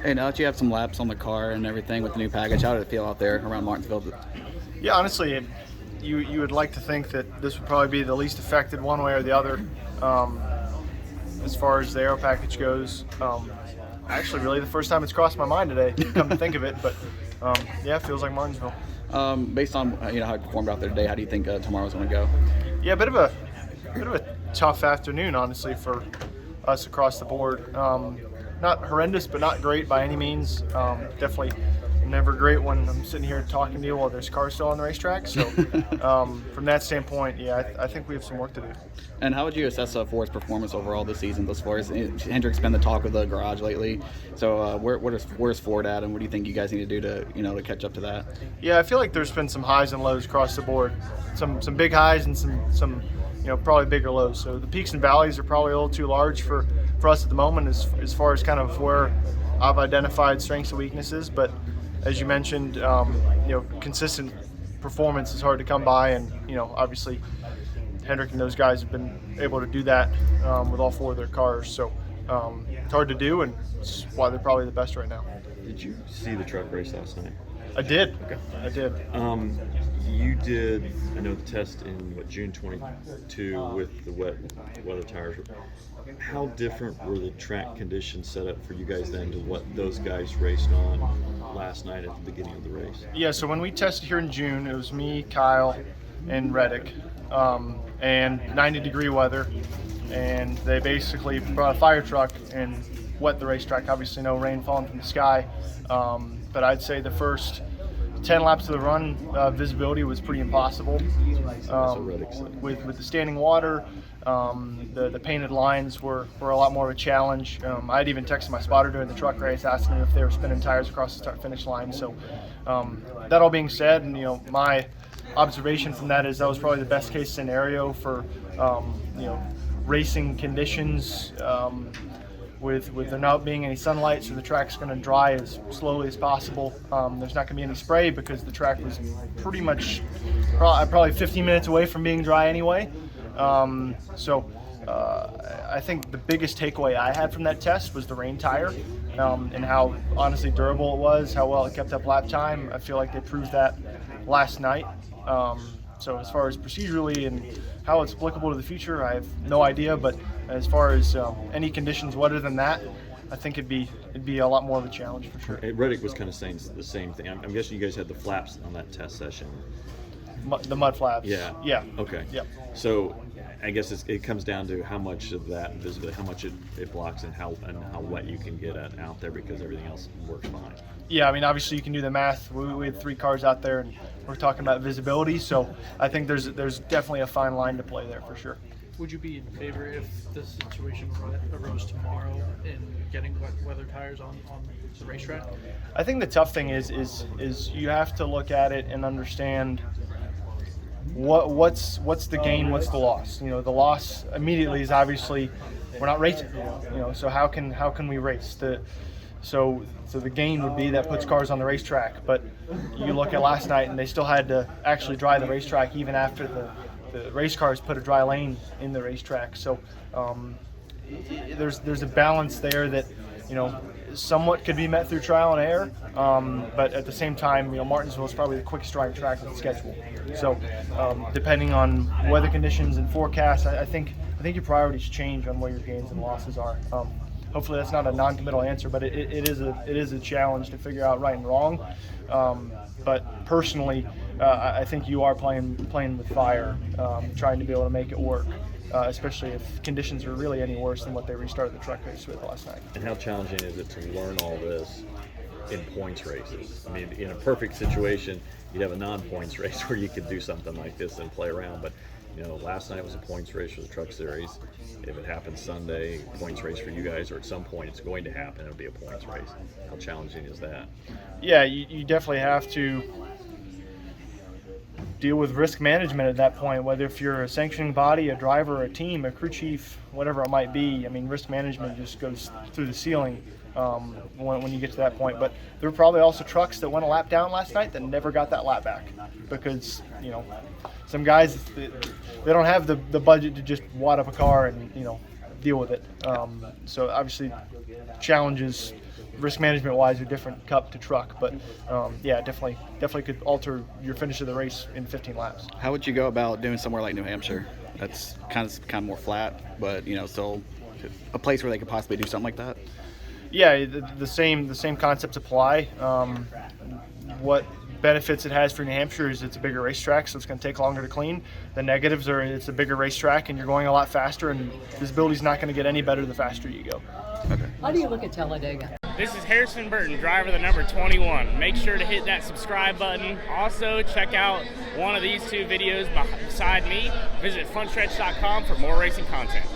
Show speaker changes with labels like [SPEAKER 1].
[SPEAKER 1] Hey, now that you have some laps on the car and everything with the new package, how did it feel out there around Martinsville?
[SPEAKER 2] Yeah, honestly, you would like to think that this would probably be the least affected one way or the other as far as the aero package goes. Actually, really the first time it's crossed my mind today, come to think of it, but yeah, it feels like Martinsville.
[SPEAKER 1] Based on how it performed out there today, how do you think tomorrow's going to go?
[SPEAKER 2] Yeah, a bit of a tough afternoon, honestly, for us across the board. Not horrendous, but not great by any means. Definitely never great when I'm sitting here talking to you while there's cars still on the racetrack. So from that standpoint, yeah, I think we have some work to do.
[SPEAKER 1] And how would you assess Ford's performance overall this season thus far? Hendrick's been the talk of the garage lately. So where's Ford at, and what do you think you guys need to do to catch up to that?
[SPEAKER 2] Yeah, I feel like there's been some highs and lows across the board. Some big highs and some probably bigger lows. So the peaks and valleys are probably a little too large for us at the moment as far as kind of where I've identified strengths and weaknesses. But as you mentioned, consistent performance is hard to come by, and obviously Hendrick and those guys have been able to do that with all four of their cars. So it's hard to do, and it's why they're probably the best right now.
[SPEAKER 3] Did you see the truck race last night?
[SPEAKER 2] I did.
[SPEAKER 3] Okay.
[SPEAKER 2] I did.
[SPEAKER 3] You did, I know, the test in June 22 with the wet weather tires. How different were the track conditions set up for you guys then to what those guys raced on last night at the beginning of the race?
[SPEAKER 2] Yeah, so when we tested here in June, it was me, Kyle, and Reddick, and 90-degree weather, and they basically brought a fire truck and wet the racetrack. Obviously no rain falling from the sky, but I'd say the first 10 laps of the run, visibility was pretty impossible. With the standing water, the painted lines were a lot more of a challenge. I'd even texted my spotter during the truck race asking them if they were spinning tires across the start-finish line. So that all being said, and my observation from that is that was probably the best case scenario for racing conditions. With there not being any sunlight, so the track's going to dry as slowly as possible. There's not going to be any spray because the track was pretty much probably 15 minutes away from being dry anyway. So I think the biggest takeaway I had from that test was the rain tire and how honestly durable it was, how well it kept up lap time. I feel like they proved that last night. So as far as procedurally and how it's applicable to the future, I have no idea. But as far as any conditions wetter than that, I think it'd be a lot more of a challenge for sure.
[SPEAKER 3] Reddick was kind of saying the same thing. I'm guessing you guys had the flaps on that test session.
[SPEAKER 2] The mud flaps.
[SPEAKER 3] Yeah.
[SPEAKER 2] Yeah.
[SPEAKER 3] Okay.
[SPEAKER 2] Yep.
[SPEAKER 3] So I guess it comes down to how much of that visibility, how much it blocks, and how wet you can get out there because everything else works fine.
[SPEAKER 2] Yeah, I mean, obviously you can do the math. We had 3 cars out there, and we're talking about visibility. So I think there's definitely a fine line to play there for sure.
[SPEAKER 4] Would you be in favor if this situation arose tomorrow in getting wet weather tires on the racetrack?
[SPEAKER 2] I think the tough thing is you have to look at it and understand what's the gain, what's the loss. The loss immediately is obviously we're not racing. So how can we race? So the gain would be that puts cars on the racetrack. But you look at last night, and they still had to actually dry the racetrack even after the race cars put a dry lane in the racetrack. So there's a balance there that somewhat could be met through trial and error. But at the same time, Martinsville is probably the quickest drying track on the schedule. So depending on weather conditions and forecasts, I think your priorities change on where your gains and losses are. Hopefully that's not a non-committal answer, but it is a challenge to figure out right and wrong. But personally, I think you are playing with fire, trying to be able to make it work, especially if conditions are really any worse than what they restarted the truck race with last night.
[SPEAKER 3] And how challenging is it to learn all this in points races? I mean, in a perfect situation, you'd have a non-points race where you could do something like this and play around, but last night was a points race for the Truck Series. If it happens Sunday, points race for you guys, or at some point it's going to happen, it'll be a points race. How challenging is that?
[SPEAKER 2] Yeah, you definitely have to deal with risk management at that point, whether if you're a sanctioning body, a driver, a team, a crew chief, whatever it might be. I mean, risk management just goes through the ceiling when you get to that point. But there were probably also trucks that went a lap down last night that never got that lap back because, some guys, they don't have the budget to just wad up a car and, deal with it. So obviously challenges risk management wise, are different cup to truck. But yeah, definitely could alter your finish of the race in 15 laps.
[SPEAKER 1] How would you go about doing somewhere like New Hampshire? That's kind of more flat, but still a place where they could possibly do something like that.
[SPEAKER 2] Yeah, the same concepts apply. What benefits it has for New Hampshire is it's a bigger racetrack, so it's going to take longer to clean. The negatives are it's a bigger racetrack and you're going a lot faster, and visibility's not going to get any better the faster you go.
[SPEAKER 1] Okay.
[SPEAKER 5] How do you look at Talladega?
[SPEAKER 6] This is Harrison Burton, driver the number 21. Make sure to hit that subscribe button. Also, check out one of these two videos beside me. Visit frontstretch.com for more racing content.